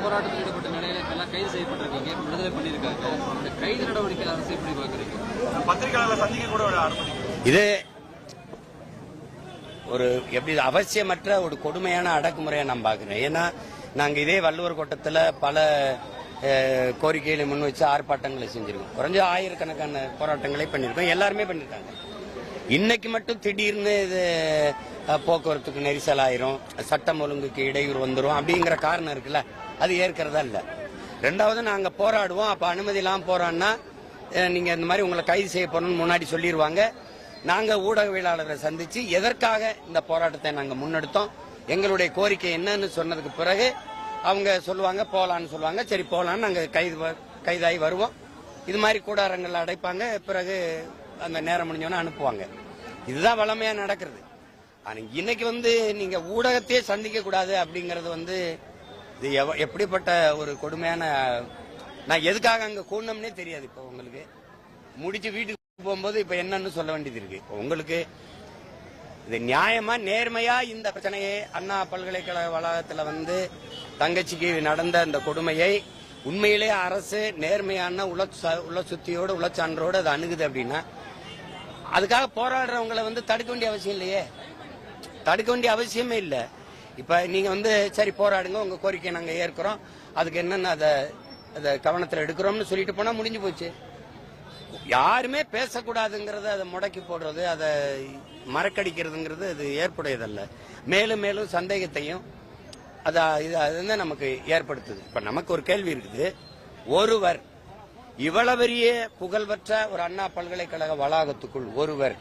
போராட்டத்தில் ஈடுபட்ட நிலையில எல்லாம் கைது செய்யப்பட்டிருக்கீங்க, விடுதலை பண்ணியிருக்காங்க. இந்த கைது நடவடிக்கை அரசு எப்படி பாக்குறீங்க? பத்திரிகையாளர்களை சந்திக்க கூட இது ஒரு எப்படி அவசியமற்ற ஒரு கொடுமையான அடக்குமுறையை நான் பாக்குறேன். ஏன்னா நாங்க இதே வள்ளுவர் கோட்டத்தில் பல கோரிக்கைகளை முன் வச்சு ஆர்ப்பாட்டங்களை செஞ்சிருக்கோம். குறைஞ்ச ஆயிரக்கணக்கான போராட்டங்களை பண்ணியிருக்கோம். எல்லாருமே பண்ணியிருக்காங்க. இன்னைக்கு மட்டும் திடீர்னு இது போக்குவரத்துக்கு நெரிசல் ஆயிரும், சட்டம் ஒழுங்குக்கு இடையூறு வந்துடும் அப்படிங்கிற காரணம் இருக்குல்ல, அது ஏற்கிறதா இல்லை. ரெண்டாவது நாங்க போராடுவோம், அப்ப அனுமதி இல்லாம போறான்னா நீங்க இந்த மாதிரி உங்களை கைது செய்ய போறோம்னு முன்னாடி சொல்லிடுவாங்க. நாங்க ஊடகவியலாளரை சந்திச்சு எதற்காக இந்த போராட்டத்தை நாங்க முன்னெடுத்தோம், எங்களுடைய கோரிக்கை என்னன்னு சொன்னதுக்கு பிறகு அவங்க சொல்லுவாங்க போலான்னு சொல்லுவாங்க. சரி போலான்னு நாங்க கைதாகி வருவோம். இது மாதிரி கூடாரங்கள் அடைப்பாங்க, பிறகு அந்த நேரம் முடிஞ்சோன்னு அனுப்புவாங்க. இதுதான் வளமையா நடக்கிறது. இன்னைக்கு நீங்க ஊடகத்தையே சந்திக்க கூடாது அப்படிங்கறது இது எப்படிப்பட்ட ஒரு கொடுமையான, நான் எதுக்காக அங்க கூடணும்னே தெரியாது. இப்ப உங்களுக்கு முடிச்சு வீட்டுக்கு போகும்போது இப்ப என்னன்னு சொல்ல வேண்டியது இருக்கு. உங்களுக்கு இது நியாயமா நேர்மையா இந்த பிரச்சனையை அண்ணா பல்கலைக்கழக வளாகத்துல தங்கச்சிக்கு நடந்த அந்த கொடுமையை உண்மையிலே அரசு நேர்மையான உள்ள சுத்தியோட உள்ளச்சான்றோடு அது அணுகுது அப்படின்னா அதுக்காக போராடுறவங்களை தடுக்க வேண்டிய அவசியம் இல்லையே. தடுக்க வேண்டிய அவசியமே இல்லை. இப்ப நீங்க சரி போராடுங்க, உங்க கோரிக்கை நாங்க ஏற்கிறோம், அதுக்கு என்னன்னு அதை கவனத்தில் எடுக்கிறோம்னு சொல்லிட்டு போனா முடிஞ்சு போச்சு. யாருமே பேசக்கூடாதுங்கிறத அதை முடக்கி போடுறது, அதை மறக்கடிக்கிறதுங்கிறது அது ஏற்புடையதல்ல. மேலும் மேலும் சந்தேகத்தையும் அது நமக்கு ஏற்படுத்துது. இப்ப நமக்கு ஒரு கேள்வி இருக்குது. ஒருவர் இவ்வளவு பெரிய புகழ்பெற்ற ஒரு அண்ணா பல்கலைக்கழக வளாகத்துக்குள் ஒருவர்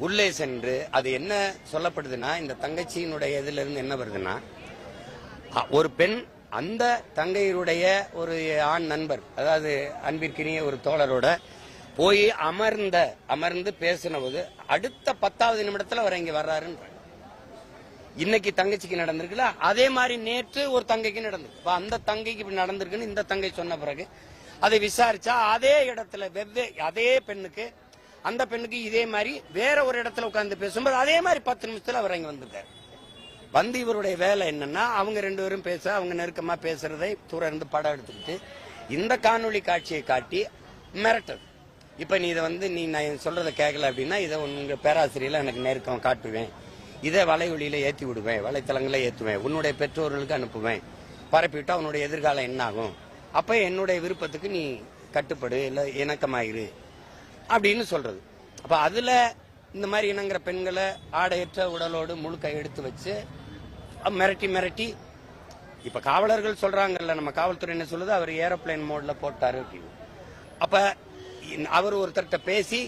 உள்ளே சென்று அது என்ன சொல்லப்படுதுன்னா, இந்த தங்கச்சியினுடைய இதுல இருந்து என்ன வருதுன்னா, ஒரு பெண் அந்த தங்கையுடைய ஒரு ஆண் நண்பர், அதாவது அன்பிற்கினிய ஒரு தோழரோட போய் அமர்ந்து பேசின போது அடுத்த 10வது நிமிடத்துல அவர் இங்க வர்றாருன்ற. இன்னைக்கு தங்கச்சிக்கு நடந்திருக்குல்ல, அதே மாதிரி நேற்று ஒரு தங்கைக்கு நடந்திருக்கு. அந்த தங்கைக்கு இப்படி நடந்திருக்குன்னு இந்த தங்கை சொன்ன பிறகு அதை விசாரிச்சா அதே இடத்துல அதே பெண்ணுக்கு அந்த பெண்ணுக்கு இதே மாதிரி வேற ஒரு இடத்துல உட்கார்ந்து பேசும்போது அதே மாதிரி 10 நிமிஷத்துல அவர் இங்க வந்திருக்காரு. இவருடைய வேலை என்னன்னா, அவங்க 2 பேரும் பேச, அவங்க நெருக்கமா பேசுறதை தூர இருந்து படம் எடுத்துக்கிட்டு இந்த காணொலி காட்சியை காட்டி மிரட்டது. இப்ப நீ இதை நீ நான் சொல்றதை கேட்கல அப்படின்னா இதை உங்க பேராசிரியர்ல எனக்கு நெருக்கம் காட்டுவேன், இதை வலைவெளியில ஏற்றி விடுவேன், வலைத்தளங்களில் ஏற்றுவேன், உன்னுடைய பெற்றோர்களுக்கு அனுப்புவேன், பரப்பிவிட்டா உன்னுடைய எதிர்காலம் என்ன ஆகும், அப்ப என்னுடைய விருப்பத்துக்கு நீ கட்டுப்படு, இல்ல இணக்கமாயிரு அப்படின்னு சொல்றது. அப்ப அதுல இந்த மாதிரி இனங்கிற பெண்களை ஆடையற்ற உடலோடு முழுக்க எடுத்து வச்சு மிரட்டி இப்ப காவலர்கள் சொல்றாங்கல்ல, நம்ம காவல்துறை என்ன சொல்லுது, அவர் ஏரோப்ளைன் மோட்ல போட்டாரு அப்படின்னு. அப்ப அவர் ஒருத்தர்கிட்ட பேசி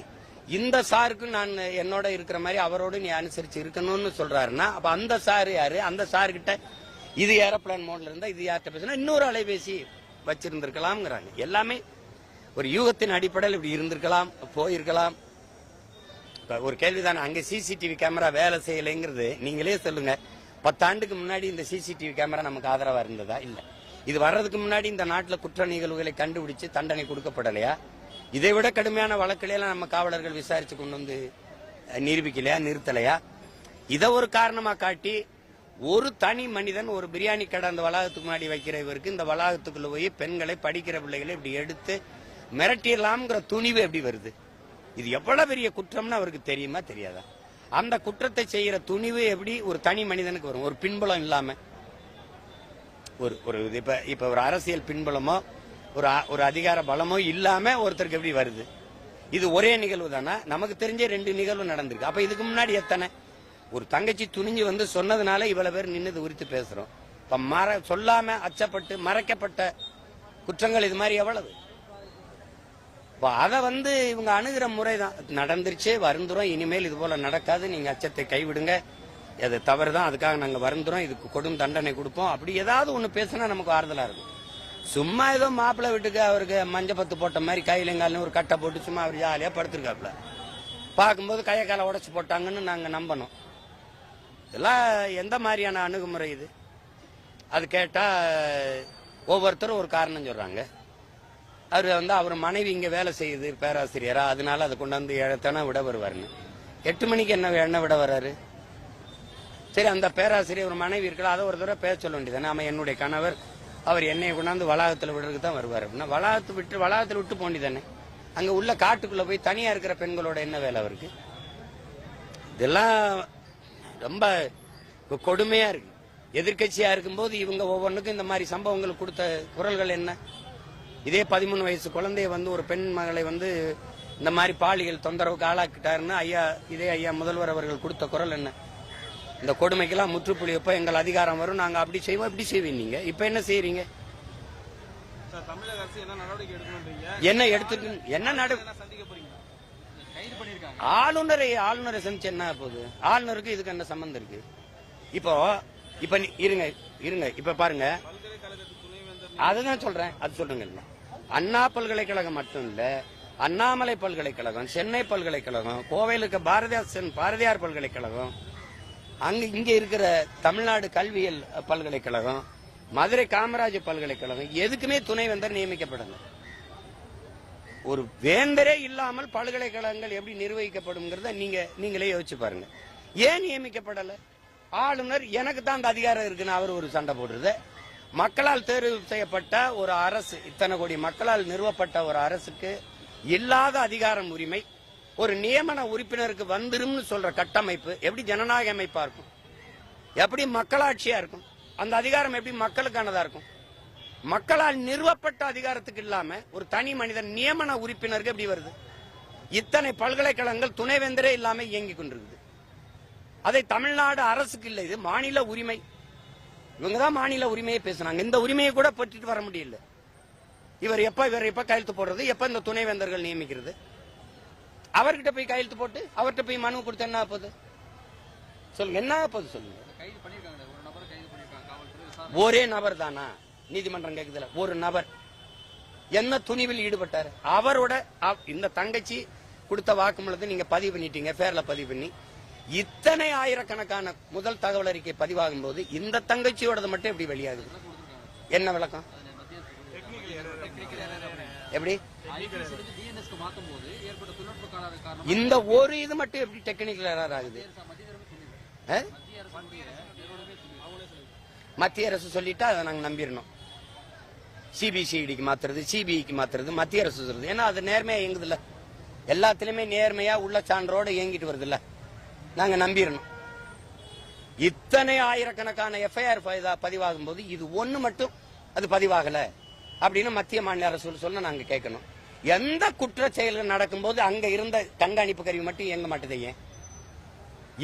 இந்த சாருக்கு நான் என்னோட இருக்கிற மாதிரி அவரோடு நீ அனுசரிச்சு இருக்கணும்னு சொல்றாருன்னா, அப்ப அந்த சார் யாரு, அந்த சார் கிட்ட இது ஏரோப்ளைன் மோட்ல இருந்தா இது யார்கிட்ட பேசினா இன்னொரு அலைபேசி வச்சிருந்திருக்கலாம்ங்கிறாங்க. எல்லாமே ஒரு யூகத்தின் அடிப்படையில் இப்படி இருந்திருக்கலாம், போயிருக்கலாம். ஒரு கேள்விதானே, அங்க சிசிடிவி கேமரா வேலை செய்யலைங்கிறது நீங்களே சொல்லுங்க. 10 ஆண்டுக்கு முன்னாடி இந்த சிசிடிவி கேமரா நமக்கு ஆதரவா இருந்ததா? இல்ல. இது வர்றதுக்கு முன்னாடி இந்த நாட்டில் குற்ற நிகழ்வுகளை கண்டுபிடிச்சு தண்டனை கொடுக்கப்படலையா? இதை விட கடுமையான வழக்குகளெல்லாம் நம்ம காவலர்கள் விசாரிச்சு கொண்டு நிரூபிக்கலையா, நிறுத்தலையா? இதை ஒரு காரணமா காட்டி ஒரு தனி மனிதன் ஒரு பிரியாணி கடை அந்த வளாகத்துக்கு முன்னாடி வைக்கிற இவருக்கு இந்த வளாகத்துக்குள்ள போய் பெண்களை, படிக்கிற பிள்ளைகளை இப்படி எடுத்து மிரட்டிடலாம்ங்கிற துணிவு எப்படி வருது? இது எவ்வளவு பெரிய குற்றம்னு அவருக்கு தெரியுமா தெரியாதா? அந்த குற்றத்தை செய்யற துணிவு எப்படி ஒரு தனி மனிதனுக்கு வரும்? ஒரு பின்புலம் இல்லாம, ஒரு இப்ப ஒரு அரசியல் பின்புலமோ ஒரு அதிகார பலமோ இல்லாம ஒருத்தருக்கு எப்படி வருது? இது ஒரே நிகழ்வு தானே? நமக்கு தெரிஞ்ச 2 நிகழ்வு நடந்திருக்கு. அப்ப இதுக்கு முன்னாடி எத்தனை? ஒரு தங்கச்சி துணிஞ்சு சொன்னதுனால இவ்வளவு பேர் நின்று உரித்து பேசுறோம். இப்ப சொல்லாம அச்சப்பட்டு மறைக்கப்பட்ட குற்றங்கள் இது மாதிரி எவ்வளவு? அத இவங்க அணுகிற முறைதான் நடந்துருச்சு, வருந்துரும், இனிமேல் இது போல நடக்காது, நீங்க அச்சத்தை கைவிடுங்க, அது தவறுதான், அதுக்காக நாங்க வருந்துறோம், இதுக்கு கொடும் தண்டனை கொடுப்போம், அப்படி ஏதாவது ஒண்ணு பேசினா நமக்கு ஆறுதலா இருக்கும். சும்மா ஏதோ மாப்பிள்ளை வீட்டுக்கு அவருக்கு மஞ்ச பத்து போட்ட மாதிரி கையிலங்காலும் ஒரு கட்டை போட்டு சும்மா அவர் ஜாலியா படுத்திருக்காப்ல, பார்க்கும்போது கையை காலை உடச்சு போட்டாங்கன்னு நாங்க நம்பணும். இதெல்லாம் எந்த மாதிரியான அணுகுமுறை இது? அது கேட்டா ஒவ்வொருத்தரும் ஒரு காரணம் சொல்றாங்க. அவர் மனைவி இங்க வேலை செய்யுது பேராசிரியரா, அதனால அதை கொண்டாந்து எத்தனை விட வருவாருன்னு. 8 மணிக்கு என்ன விட வர்றாரு? சரி, அந்த பேராசிரியர் ஒரு மனைவி இருக்கலாம், அதை ஒரு தடவை பேச சொல்ல வேண்டியதானே. ஆமா, என்னுடைய கணவர் அவர் என்னைய கொண்டாந்து வளாகத்தில் விடுறதுக்கு தான் வருவார் அப்படின்னா வளாகத்தில் விட்டு போண்டிதானே. அங்க உள்ள காட்டுக்குள்ள போய் தனியா இருக்கிற பெண்களோட என்ன வேலை அவருக்கு? இதெல்லாம் ரொம்ப கொடுமையா இருக்கு. எதிர்கட்சியா இருக்கும்போது இவங்க ஒவ்வொன்றுக்கும் இந்த மாதிரி சம்பவங்கள் கொடுத்த குரல்கள் என்ன? இதே 13 வயசு குழந்தைய ஒரு பெண் மகளை இந்த மாதிரி பாலியல் தொந்தரவுக்கு ஆளாக்கிட்டாருன்னு ஐயா முதல்வர் அவர்கள் கொடுத்த குரல் என்ன? இந்த கொடுமைக்கெல்லாம் முற்றுப்புள்ளி எப்ப எங்கள் அதிகாரம் வரும், நாங்க அப்படி செய்வோம் இப்படி செய்வீங்க. நீங்க இப்ப என்ன செய்யறீங்க? தமிழக அரசு என்ன நடவடிக்கை எடுக்கணும்ன்றீங்க? என்ன எடுத்துட்டு என்ன சந்திக்க போறீங்க? கைது பண்ணிருக்காங்க. ஆளுநரை சந்திச்சு என்ன போகுது? ஆளுநருக்கு இதுக்கு என்ன சம்பந்தம் இருக்கு? இப்ப இருங்க இப்ப பாருங்க, அதுதான் சொல்றேன். அது சொல்றேங்க, அண்ணா பல்கலைக்கழகம் மட்டும் இல்ல, அண்ணாமலை பல்கலைக்கழகம், சென்னை பல்கலைக்கழகம், கோவையில் இருக்க பாரதியார் பல்கலைக்கழகம், இங்க இருக்கிற தமிழ்நாடு கல்வியல் பல்கலைக்கழகம், மதுரை காமராஜர் பல்கலைக்கழகம், எதுக்குமே துணைவேந்தர் நியமிக்கப்படல. ஒரு வேந்தரே இல்லாமல் பல்கலைக்கழகங்கள் எப்படி நிர்வகிக்கப்படும் நீங்களே யோசிச்சு பாருங்க. ஏன் நியமிக்கப்படல? ஆளுநர் எனக்கு தான் அந்த அதிகாரம் இருக்குன்னு அவர் ஒரு சண்டை போடுறது. மக்களால் தேர்வு செய்யப்பட்ட ஒரு அரசு, இத்தனை கோடி மக்களால் நிறுவப்பட்ட ஒரு அரசுக்கு இல்லாத அதிகாரம் உரிமை ஒரு நியமன உறுப்பினருக்கு வந்துரும்னு சொல்ற கட்டமைப்பு எப்படி ஜனநாயக அமைப்பா இருக்கும்? எப்படி மக்களாட்சியா இருக்கும்? அந்த அதிகாரம் எப்படி மக்களுக்கானதா இருக்கும்? மக்களால் நிறுவப்பட்ட அதிகாரத்துக்கு இல்லாம ஒரு தனி மனிதன் நியமன உறுப்பினருக்கு எப்படி வருது? இத்தனை பல்கலைக்கழகங்கள் துணைவேந்தரே இல்லாம இயங்கிக் கொண்டிருக்குது. அதை தமிழ்நாடு அரசுக்கு இல்லை, இது மாநில உரிமை. இவங்கதான் மாநில உரிமையை பேசுறாங்க. இந்த உரிமையை கூட பெற்றுட்டு வர முடியல. இவர் எப்ப கையெழுத்து போடுறது, எப்ப இந்த துணைவேந்தர்கள் நியமிக்கிறது? அவர்கிட்ட போய் கையெழுத்து போட்டு அவர்கிட்ட போய் மனு கொடுத்து என்ன போகுது சொல்லுங்க? என்ன போகுது சொல்லுங்க? ஒரே நபர் தானா? நீதிமன்றம் கேக்குதுல, ஒரு நபர் என்ன துணிவில் ஈடுபட்டாரு? அவரோட இந்த தங்கச்சி கொடுத்த வாக்குமூலத்தை நீங்க பதிவு பண்ணிட்டீங்க, பேர்ல பதிவு பண்ணி இத்தனை ஆயிரக்கணக்கான முதல் தகவல் அறிக்கை பதிவாகும் போது இந்த தங்கச்சியோட மட்டும் எப்படி வெளியாகுது? என்ன விளக்கம்? எப்படி இந்த ஒரு இது மட்டும் எப்படி டெக்னிக்கல் எரர் ஆகுது? மத்திய அரசு சொல்லிட்டா அதை நாங்க நம்பிடணும். சிபிசிஐடிக்கு மாத்துறது, சிபிஐக்கு மாத்துறது, மத்திய அரசு சொல்றது. ஏன்னா அது நேர்மையா இயங்குது இல்ல, எல்லாத்திலுமே நேர்மையா உள்ள சான்றோட இயங்கிட்டு வருது இல்ல, நாங்க நம்பிடணும். இத்தனை ஆயிரக்கணக்கான எஃப்ஐஆர் பதிவாகும் போது இது ஒண்ணு மட்டும் அது பதிவாகல அப்படின்னு மத்திய மாநில அரசு சொல்ல நாங்க கேட்கணும். எந்த குற்ற செயல்கள் நடக்கும் போது அங்க இருந்த கண்காணிப்பு கருவி மட்டும் இயங்க மாட்டேது? ஏன்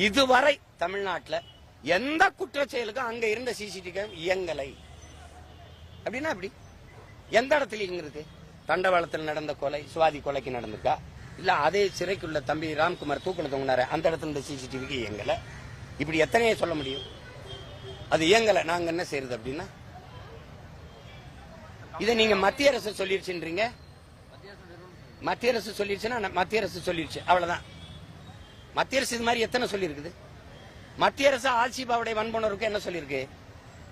இதுவரை தமிழ்நாட்டில் எந்த குற்ற செயலுக்கும் அங்க இருந்த சிசிடிவி இயங்கலை அப்படின்னா அப்படி எந்த இடத்துல இருக்கு? தண்டவாளத்தில் நடந்த கொலை, சுவாதி கொலைக்கு நடந்திருக்கா? இல்ல அதே சிறைக்குள்ள தம்பி ராம்குமார் தூக்கில தொங்கினாரு அந்த இடத்துல இந்த சிசிடிவிக்கு இயங்கல. இப்படி எத்தனையே சொல்ல முடியும்? அது இயங்கல, நாங்க என்ன செய்யறது அப்படின்னா? இதை நீங்க மத்திய அரசு சொல்லிருச்சுன்றீங்க. மத்திய அரசு சொல்லிருச்சுன்னா மத்திய அரசு சொல்லிருச்சு, அவ்வளவுதான். மத்திய அரசு இது மாதிரி எத்தனை சொல்லிருக்குது? மத்திய அரசு ஆசிபாவுடைய வன்புணர்வுக்கு என்ன சொல்லிருக்கு?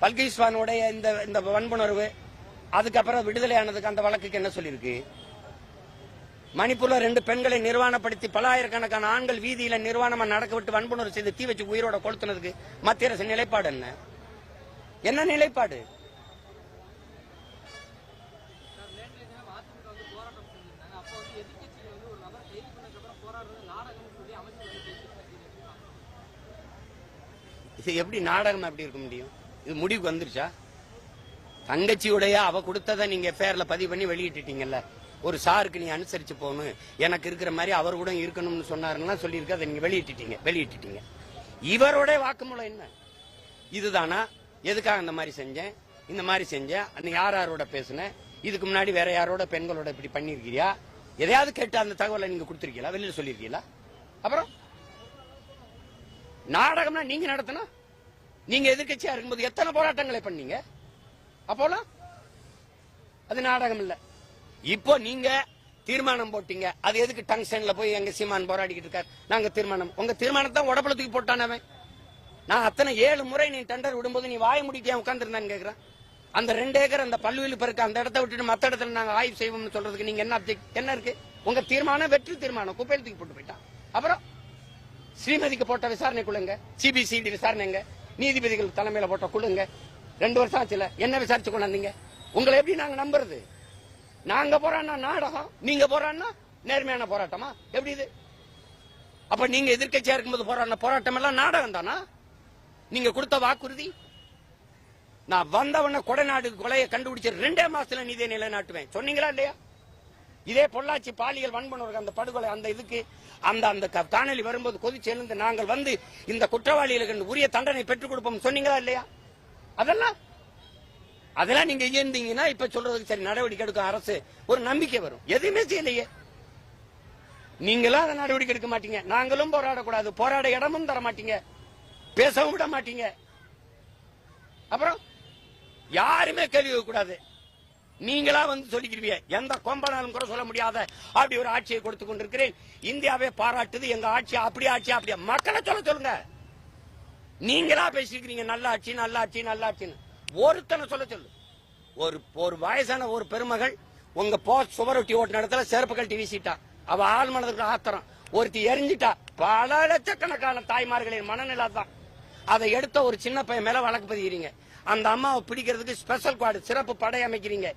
பல்கிஸ்வானுடைய இந்த வன்புணர்வு அதுக்கப்புறம் விடுதலை ஆனதுக்கு அந்த வழக்குக்கு என்ன சொல்லிருக்கு? மணிப்பூர்ல 2 பெண்களை நிர்வாணப்படுத்தி பல ஆயிரக்கணக்கான ஆண்கள் வீதியில நிர்வாணமா நடக்க விட்டு வன்புணர்வு செய்து தீ வச்சு உயிரோட கொளுத்துனதுக்கு மத்திய அரசு நிலைப்பாடு என்ன? என்ன நிலைப்பாடு? இது எப்படி நாடகம் அப்படி இருக்க முடியும்? இது முடிவுக்கு வந்துருச்சா? தங்கச்சியுடைய அவ கொடுத்ததை நீங்க எஃப்ஐஆர்ல பதிவு பண்ணி வெளியிட்டீங்கல்ல. ஒரு சாருக்கு நீ அனுசரிச்சு போகணும், எனக்கு இருக்கிற மாதிரி அவர் கூட இருக்கணும்னு சொன்னாருன்னா சொல்லியிருக்க, அதை நீங்க வெளியிட்டீங்க. இவரோட வாக்குமூலம் என்ன? இதுதானா? எதுக்காக இந்த மாதிரி செஞ்சேன், இந்த மாதிரி செஞ்சேன், யாரோட பேசுனேன், இதுக்கு முன்னாடி வேற யாரோட பெண்களோட இப்படி பண்ணிருக்கியா, எதையாவது கேட்டு அந்த தகவலை நீங்க கொடுத்திருக்கீங்களா, வெளியில சொல்லிருக்கீங்களா? அப்புறம் நாடகம்னா நீங்க நடத்தணும். நீங்க எதிர்கட்சியா இருக்கும்போது எத்தனை போராட்டங்களை பண்ணீங்க? அப்போலாம் அது நாடகம் இல்ல. இப்போ நீங்க தீர்மானம் போட்டீங்க, அது எதுக்கு டங்ஸ்டன்ல போய் எங்க சீமான் போராடிக்கிட்டு இருக்காரு? நாங்க தீர்மானம், உங்க தீர்மானத்தை உடம்புல தூக்கி போட்டானவன். நான் அத்தனை 7 முறை நீ டெண்டர் விடும்போது நீ வாய முடிக்க உட்கார்ந்துருந்தான்னு கேக்குறேன். அந்த 2 ஏக்கர் அந்த பல்லுவில் பிறக்க அந்த இடத்த விட்டுட்டு மத்த இடத்துல நாங்க ஆய்வு செய்வோம்னு சொல்றதுக்கு நீங்க என்ன இருக்கு? உங்க தீர்மானம் வெற்றி தீர்மானம் குப்பையில் தூக்கி போட்டு போயிட்டான். அப்புறம் ஸ்ரீமதிக்கு போட்ட விசாரணை குழுங்க, சிபிசிடி விசாரணைங்க, நீதிபதிகள் தலைமையில போட்ட குழுங்க, 2 வருஷம் ஆச்சுல, என்ன விசாரிச்சு கொண்டாந்தீங்க? உங்களை எப்படி நாங்க நம்புறது? நாங்க போறான்னா நாடகம், நீங்க போறான்னா நேர்மையான போராட்டமா? எப்படி இது? அப்ப நீங்க எதிர்க்கட்சியா இருக்கும்போது போராட்டம் எல்லாம் நாடகம் தானா? நீங்க கொடுத்த வாக்குறுதி, நான் வந்தவன கொடைநாடு கொலையை கண்டுபிடிச்ச 2 மாசத்துல நீதியை நிலைநாட்டுவேன் சொன்னீங்களா இல்லையா? இதே பொள்ளாச்சி பாலியல் வன்புணர்வு அந்த படுகொலை அந்த இதுக்கு அந்த காணொலி வரும்போது கொதிச்சு எழுந்து நாங்கள் வந்து இந்த குற்றவாளிகளுக்கு உரிய தண்டனை பெற்றுக் கொடுப்போம் சொன்னீங்களா இல்லையா? அதெல்லாம் நீங்க இருந்தீங்கன்னா இப்ப சொல்றதுக்கு சரி நடவடிக்கை எடுக்கும் அரசு ஒரு நம்பிக்கை வரும். எதுவுமே செய்யலையே. நீங்களும் அதை நடவடிக்கை எடுக்க மாட்டீங்க, நாங்களும் போராடக்கூடாது, போராட இடமும் தர மாட்டீங்க, பேசவும் விட மாட்டீங்க. அப்புறம் யாருமே கேள்வி கூடாது, நீங்களா வந்து சொல்லிக்கிறீங்க. எந்த கொம்பனாலும் கூட சொல்ல முடியாத அப்படி ஒரு ஆட்சியை கொடுத்து கொண்டிருக்கிறேன். இந்தியாவே பாராட்டுது எங்க ஆட்சி, அப்படியே மக்களை சொல்லுங்க. நீங்களா பேசிக்கிறீங்க நல்ல ஆட்சி நல்ல ஆட்சி நல்ல ஆட்சின்னு. ஒருத்தனை சொல்ல சொல்லு. ஒரு வயசான ஒரு பெருமகள் உங்க போஸ்ட் சுவரொட்டி ஓட்டின இடத்துல செருப்பு கழட்டி வீசிட்டா, அவ ஆள் மனதுக்கு ஆத்திரம், ஒருத்தி எரிஞ்சிட்டா. பல லட்சக்கணக்கான தாய்மார்களின் மனநிலை தான். அதை எடுத்த ஒரு சின்ன பையன் மேல வழக்கு பதிகிறீங்க. அந்த அம்மாவை பிடிக்கிறதுக்கு ஸ்பெஷல் குவாட் சிறப்பு படை அமைக்கிறீங்க.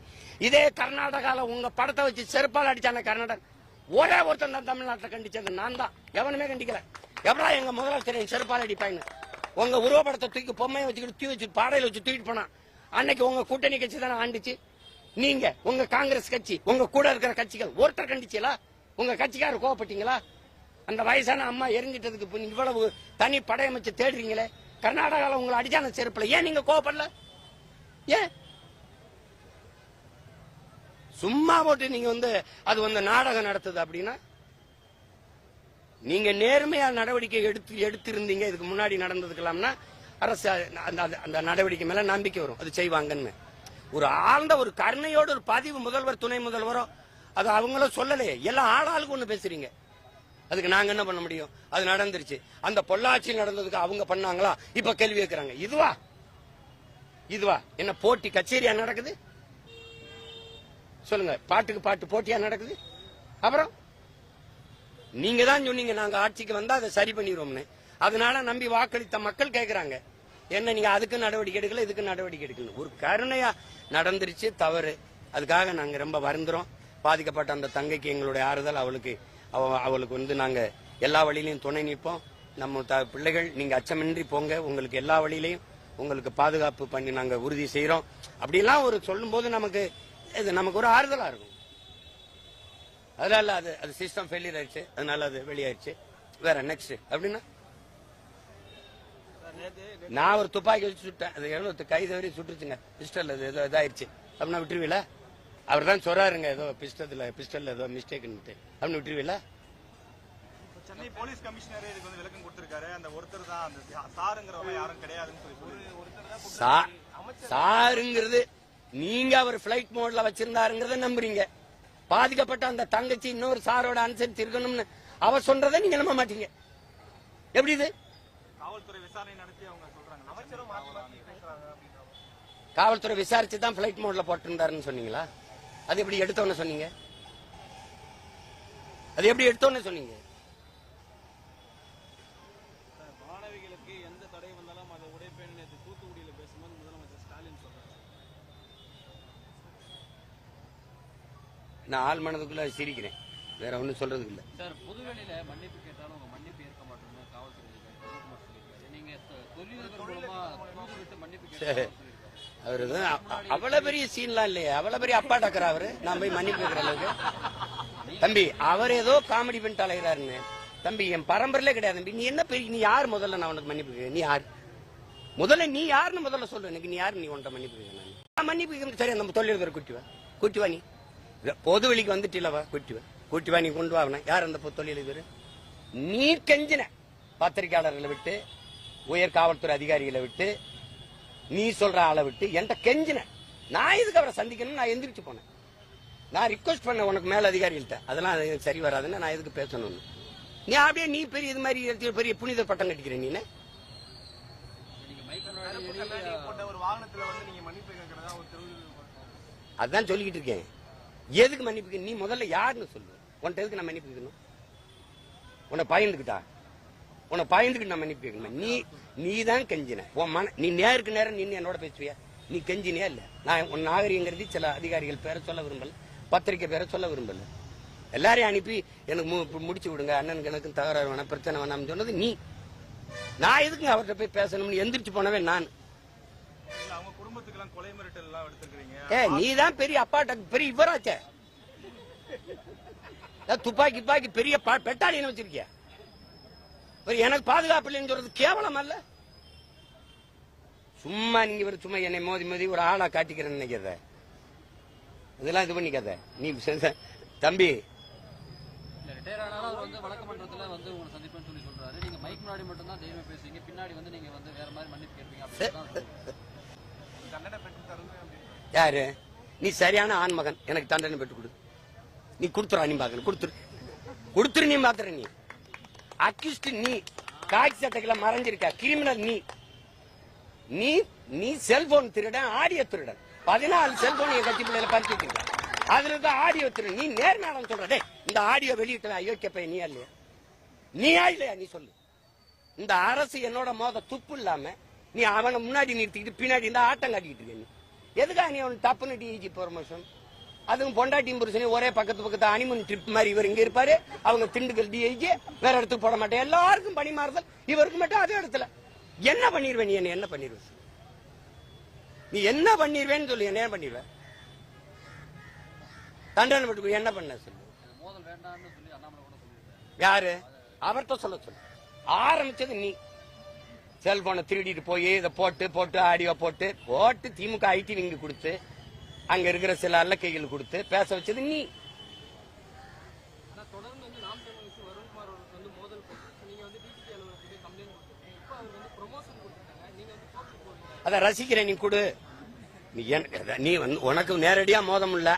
இதே கர்நாடகால உங்க படத்தை வச்சு செருப்பால் அடிச்சான கர்நாடகா ஒரே ஒருத்தன் தான் தமிழ்நாட்டில் கண்டிச்சது நான் தான். எவனுமே கண்டிக்கல. எவ்வளவு எங்க முதலமைச்சர் செருப்பால் அடிப்பாங்க. உங்க உருவப்படத்தை தூக்கி பொம்மையை வச்சுக்கிட்டு தூக்கி வச்சு பாடையில வச்சு தூக்கிட்டு போனா அன்னைக்கு உங்க கூட்டணி கட்சி தானே ஆண்டுச்சு. நீங்க உங்க காங்கிரஸ் கட்சி உங்க கூட இருக்கிற கட்சிகள் ஒருத்தர் கண்டிச்சீங்களா? உங்க கட்சிக்காரர் கோவப்பட்டீங்களா? அந்த வயசான அம்மா எரிஞ்சிட்டதுக்கு இவ்வளவு தனி படையமைச்சு தேடுறீங்களே. கர்நாடகால உங்களை அடிச்சான செருப்புல ஏன் நீங்க கோவப்படல? ஏன் சும்மா போட்டு நீங்க வந்து அது வந்து நாடகம் நடத்துது அப்படின்னா நீங்க நேர்மையா நடவடிக்கை எடுத்திருந்தீங்க இதுக்கு முன்னாடி நடந்ததுக்கலாம்னா அரசு அந்த நடவடிக்கை மேல நம்பிக்கை வரும், அது செய்வாங்கன்னு. ஒரு ஆழ்ந்த ஒரு கருணையோடு ஒரு பதிவு முதல்வர் துணை முதல்வரோ அது அவங்களும் சொல்லலையே. எல்லாம் ஆளாளுக்கு ஒண்ணு பேசுறீங்க. அதுக்கு நாங்க என்ன பண்ண முடியும்? அது நடந்துருச்சு. அந்த பொள்ளாச்சியில் நடந்ததுக்கு அவங்க பண்ணாங்களா இப்ப கேள்வி கேட்கிறாங்க. இதுவா என்ன போட்டி கச்சேரியா நடக்குது? சொல்லுங்க, பாட்டுக்கு பாட்டு போட்டியா நடக்குது? அப்புறம் நீங்க தான் சொன்னீங்க நாங்க ஆட்சிக்கு வந்தா அதை சரி பண்ணிடுவோம்னு. அதனால நம்பி வாக்களித்த மக்கள் கேட்கிறாங்க, என்ன நீங்க அதுக்கு நடவடிக்கை எடுக்கல இதுக்கு நடவடிக்கை எடுக்கல. ஒரு கருணையா நடந்துருச்சு, தவறு. அதுக்காக நாங்க ரொம்ப வருந்துறோம். பாதிக்கப்பட்ட அந்த தங்கைக்கு எங்களுடைய ஆறுதல். அவளுக்கு வந்து நாங்க எல்லா வழியிலையும் துணை நிற்போம். நம்ம பிள்ளைகள் நீங்க அச்சமின்றி போங்க, உங்களுக்கு எல்லா வழியிலையும் உங்களுக்கு பாதுகாப்பு பண்ணி நாங்க உறுதி செய்யறோம். அப்படிலாம் ஒரு சொல்லும் போது நமக்கு ஒரு ஆறுதலா இருக்கும். அதனால அது சிஸ்டம் ஃபெயிலியர் ஆயிடுச்சு, அதனால அது வெளியாயிருச்சு. வேற நெக்ஸ்ட் அப்படின்னா நான் ஒரு துப்பாக்கி வச்சு சுட்டேன், அது எவ்வளவு கை தவறி சுட்டுருச்சுங்க, பிஸ்டல் ஏதோ இதாயிருச்சு அப்படின்னா விட்டுருவீல? அவர் தான் சொல்றாருங்க ஏதோ பிஸ்டல் ஏதோ மிஸ்டேக்னு அப்படின்னு விட்டுருவீல? சென்னை போலீஸ் கமிஷனர் இதுக்கு வந்து விளக்கம் கொடுத்திருக்காரு. அந்த ஒருத்தர் தான் அந்த சாருங்கிறவங்க யாரும் கிடையாதுன்னு சொல்லி சாருங்கிறது நீங்க அவர் பிளைட் மோட்ல வச்சிருந்தாருங்கிறத நம்புறீங்க. பாதிக்கப்பட்ட அந்த தங்கச்சி இன்னொரு சாரோட அனுசரிச்சு இருக்கணும்னு அவ சொல்றதை நீங்க நம்ப மாட்டீங்க. எப்படி இது? காவல்துறை விசாரணை நடத்தி அவங்க சொல்றாங்க. காவல்துறை விசாரிச்சு தான் பிளைட் மோட்ல போட்டிருந்தாருன்னு சொன்னீங்களா? அது எப்படி எடுத்தோன்னு சொன்னீங்க? அது எப்படி எடுத்தோன்னு சொன்னீங்க? மாணவிகளுக்கு எந்த தடை வந்தாலும் அதை உடைப்பேன் தூத்துக்குடியில் பேசும்போது முதலமைச்சர் ஸ்டாலின் சொல்றாரு. நான் ஆள் மனதுக்குள்ள சிரிக்கிறேன், வேற ஒன்னும் சொல்றதுக்கு இல்ல. சார், பொதுவெளியில மன்னிப்பு கேட்டாலும் உங்க மன்னிப்பு ஏற்க மாட்டோம்னு காவல்துறை நீங்க தொழிலதிபர் மூலமா விட்டு மன்னிப்பு கேட்டு அவரு அவ்வளவு பெரிய சீன்லாம் இல்லையே, அவ்வளவு பெரிய அப்பா டக்கர் அவரு. நான் போய் மன்னிப்பு கேட்கிற அளவுக்கு தம்பி அவர் ஏதோ காமெடி பண்ணிட்டு அலைகிறாருன்னு. தம்பி என் பரம்பரையிலே கிடையாது தம்பி. நீ என்ன பெரிய, நீ யார் முதல்ல நான் உனக்கு மன்னிப்பு கேட்க? நீ யார் முதல்ல? நீ யாருன்னு முதல்ல சொல்லு எனக்கு. நீ யாரு? நீ உன்ட்ட மன்னிப்பு கேட்க? நான் மன்னிப்பு கேட்க சரி, நம்ம தொழிலதிபர் கூட்டிவா நீ பொது வெளிக்கு வந்துட்டீங்களவா? கூட்டிவா நீ கொண்டு வாங்கின யார் அந்த தொழிலதிபர்? நீ கெஞ்சின பத்திரிகையாளர்களை விட்டு, உயர் காவல்துறை அதிகாரிகளை விட்டு, நீ சொல்ற ஆளை விட்டு என்கிட்ட கெஞ்சின. நான் இதுக்கு அவரை சந்திக்கணும், நான் எந்திரிச்சு போனேன். நான் ரிக்வெஸ்ட் பண்ண உனக்கு மேல அதிகாரிகள்ட்ட, அதெல்லாம் சரி வராதுன்னு நான் எதுக்கு பேசணும்னு. நீ அப்படியே நீ பெரிய இது மாதிரி பெரிய புனித பட்டம் கட்டிக்கிறேன். நீ போட்ட ஒரு வாகனத்துல வந்து நீங்க மன்னிப்பு கேட்கறதா ஒரு அதான் சொல்லிக்கிட்டு இருக்கேன். எதுக்கு மன்னிப்பு? நீ முதல்ல யாருன்னு சொல்லு. உன்கிட்ட எதுக்கு நான் மன்னிப்பு கேட்கணும்? உன்னை பயந்துக்கிட்டு நான் மன்னிப்பு கேட்கணும். நீ தான் கெஞ்சின. நீ நேருக்கு நேரம் நின்று என்னோட பேசுவியா? நீ கெஞ்சினியா இல்ல? நான் உன் நாகரிகங்கிறது சில அதிகாரிகள் பேரை சொல்ல விரும்பல, பத்திரிக்கை பேரை சொல்ல விரும்பல. எல்லாரையும் அனுப்பி எனக்கு முடிச்சு விடுங்க, அண்ணனுக்கு எனக்கும் தகராறு வேணாம், பிரச்சனை வேணாம்னு சொன்னது நீ. நான் எதுக்கு அவர்கிட்ட போய் பேசணும்னு எந்திரிச்சு போனவே நான். அவங்க குடும்பத்துக்கு கொலை மிரட்டல் எல்லாம் எடுத்துக்கிறீங்க. நீ தான் பெரிய அப்பாட்ட பெரிய இவராச்சே. துப்பாக்கி பெரிய பெட்டாலின்னு வச்சிருக்கிய. எனக்கு பாதுகாப்பு இல்லைன்னு சொல்றது கேவலம் அல்ல. சும்மா நீங்க சும்மா என்னை மோதி ஒரு ஆளா காட்டிக்கிறேன்னு நினைக்கிறத இதெல்லாம் இது பண்ணிக்காத நீ தம்பி. ரிட்டையர் ஆனாலும் அவர் வந்து வழக்கமன்றத்துல வந்து உங்களை சந்திப்பேன்னு சொல்லி சொல்றாரு. நீங்க மைக் முன்னாடி மட்டும் தான் தைரியமா பேசுவீங்க, பின்னாடி வந்து நீங்க வந்து வேற மாதிரி மன்னிப்பு கேட்பீங்க. யாரு நீ? சரியான ஆண்மகன், எனக்கு தண்டனை பெற்று கொடு. நீ கொடுத்துரு, நீ பாக்கணும், கொடுத்துரு நீ பாத்துற. நீ அக்யூஸ்ட், நீ காய்ச்சி சட்டைகளை மறைஞ்சிருக்க கிரிமினல். நீ செல்போன் திருடன், ஆடியோ திருடன். 14 செல்போன் என் கட்சி பிள்ளைல பறிச்சு வச்சிருக்க. அதுல இருக்க ஆடியோ திருடன். நீ நேர்மையாளன் சொல்றதே. இந்த ஆடியோ வெளியிட்ட அயோக்கிய பையன் நீயா இல்லையா? நீயா இல்லையா? நீ சொல்லு. இந்த அரசு என்னோட மோத துப்பு இல்லாம நீ அவனை முன்னாடி நிறுத்திக்கிட்டு பின்னாடி இந்த ஆட்டம் காட்டிக்கிட்டு இருக்க. நீ எதுக்கா நீ அவன் டப்புன்னு டிஜி ப்ரமோஷன்? அதுவும் பொண்டாட்டியும் புருஷனையும் ஒரே பக்கத்து அனிமன் ட்ரிப் மாதிரி. இவர் இங்க இருப்பாரு, அவங்க திண்டுக்கல் டிஐஜி, வேற இடத்துக்கு போட மாட்டேன். எல்லாருக்கும் பணி மாறுதல், இவருக்கு மட்டும் அதே இடத்துல. என்ன பண்ணிருவேன்? நீ என்ன பண்ணிருவேன்? நீ என்ன பண்ணிருவேன்னு சொல்லு. என்ன பண்ணிருவேன்? தண்டனை பட்டு என்ன பண்ண சொல்லு. யாரு? அவர்கிட்ட சொல்ல சொல்லு. ஆரம்பிச்சது நீ. செல்போனை திருடிட்டு போய் இதை போட்டு ஆடியோ போட்டு திமுக ஐடி நீங்க கொடுத்து அங்க இருக்கிற சில அல்லக்கைகள் கொடுத்து பேச வச்சது நீ. அத ரசிக்கிறேன். நீ கொடு. நீ வந்து உனக்கு நேரடியா மோதம் இல்ல.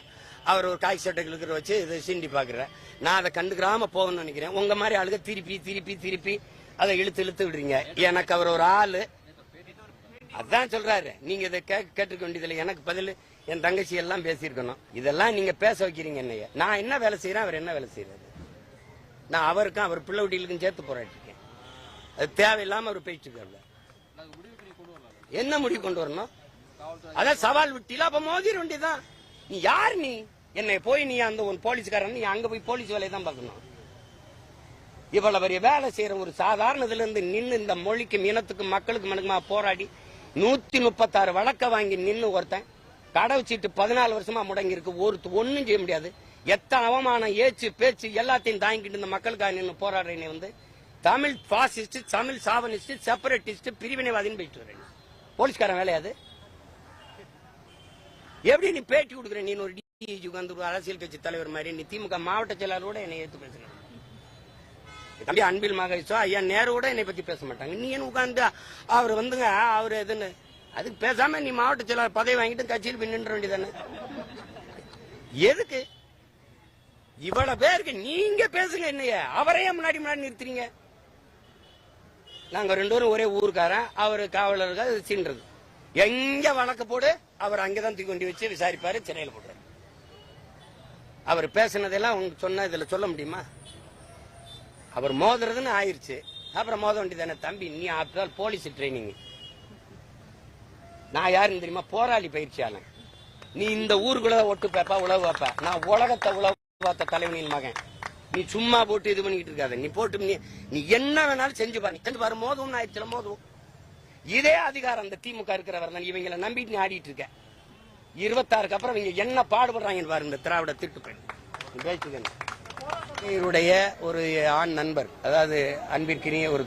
அவர் ஒரு காய் சட்டைகளுக்கு வச்சு இதை சீண்டி பாக்குற. நான் அதை கண்டுக்கிறாம போகணும்னு நினைக்கிறேன். உங்க மாதிரி ஆளுக திருப்பி அதை இழுத்து விடுறீங்க. எனக்கு அவர் ஒரு ஆளு. அதான் சொல்றாரு. நீங்க இதை கேட்டுக்க வேண்டியதில்லை. எனக்கு பதில் என் தங்கச்சி எல்லாம் பேசியிருக்கணும். இதெல்லாம் நீங்க பேச வைக்கிறீங்க என்னைய. நான் என்ன வேலை செய்யறேன், அவர் என்ன வேலை செய்யறாரு? நான் அவருக்கும் அவர் பிள்ளை வீட்டிலுக்கும் சேர்த்து போராட்டி இருக்கேன். அது தேவையில்லாம அவர் பேச்சு இருக்காரு. என்ன முடிவு கொண்டு வரணும்? அதான் சவால் விட்டில. அப்ப மோதிர வேண்டியதான். நீ யார்? நீ என்னை போய் நீ அந்த ஒரு போலீஸ்காரன், நீ அங்க போய் போலீஸ் வேலையை தான் பார்க்கணும். இவ்வளவு பெரிய வேலை செய்யற ஒரு சாதாரணதுல இருந்து நின்று இந்த மொழிக்கும் இனத்துக்கும் மக்களுக்கு மனுக்குமா போராடி 136 வழக்க வாங்கி நின்று ஒருத்தன் கடை வச்சுட்டு 14 வருஷமா முடங்கி இருக்கு. ஒன்னும் செய்ய முடியாது. எத்தனை அவமானம், ஏச்சு பேச்சு எல்லாத்தையும் தாங்கிட்டு இந்த மக்களுக்காக நின்று போராடுறேன். வந்து Tamil fascist, Tamil chauvinist, separatist, பிரிவினைவாதின்னு போயிட்டு வரேன். போலீஸ்காரன் வேலையாது. எப்படி நீ பேட்டி கொடுக்குற? நீ ஒரு டிஜி வந்து அரசியல் கட்சி தலைவர் மாதிரி நீ திமுக மாவட்ட செயலாளரோட என்னை ஏற்று பேசுற. தம்பி அன்பில் மகேஷோ ஐயா நேரு கூட என்னை பத்தி பேச மாட்டாங்க. நீ என்ன உட்கார்ந்து அவர் வந்துங்க அவரு எதுன்னு அதுக்கு பேசாம நீ மாவட்ட செயலாளர் பதவி வாங்கிட்டு கட்சியில் போய் நின்ற வேண்டியதானே? எதுக்கு இவ்வளவு பேருக்கு நீங்க பேசுங்க? என்னைய அவரையே முன்னாடி நிறுத்துறீங்க. நாங்க 2 பேரும் ஒரே ஊருக்காரன். அவரு காவலர்கள் சீன்றது. எங்க வழக்கு போடு, அவர் அங்கதான் தூக்கி கொண்டு வச்சு விசாரிப்பாரு, சிறையில் போடுறாரு. அவர் பேசினதெல்லாம் உங்களுக்கு சொன்ன இதுல சொல்ல முடியுமா? அவர் மோதுறதுன்னு ஆயிருச்சு. அப்புறம் மோத வேண்டியதானே? தம்பி நீ ஆப்டால் போலீஸ் ட்ரைனிங். நான் யாருன்னு தெரியுமா? போராளி பயிற்சியாளன். நீ இந்த ஊருக்குள்ள ஒட்டு பேப்பா உழவு வைப்ப. நான் உலகத்தை உழவு பார்த்த தலைவனின் மகன். நீ சும்மா போட்டு இது பண்ணிக்கிட்டு இருக்காத. நீ போட்டு நீ என்ன வேணாலும் செஞ்சு பாரு. மோதும் ஆயிடுச்சுல மோதும். இதே அதிகாரம் அந்த திமுக இருக்கிறவர் தான். இவங்களை நம்பிட்டு நீ ஆடிட்டு இருக்க. 26க்கு அப்புறம் இவங்க என்ன பாடுபடுறாங்க பாரு. இந்த திராவிட திட்டுப்பேன் பேச்சுக்கணும். இவருடைய ஒரு ஆண் நண்பர், அதாவது அன்பிற்கினிய ஒரு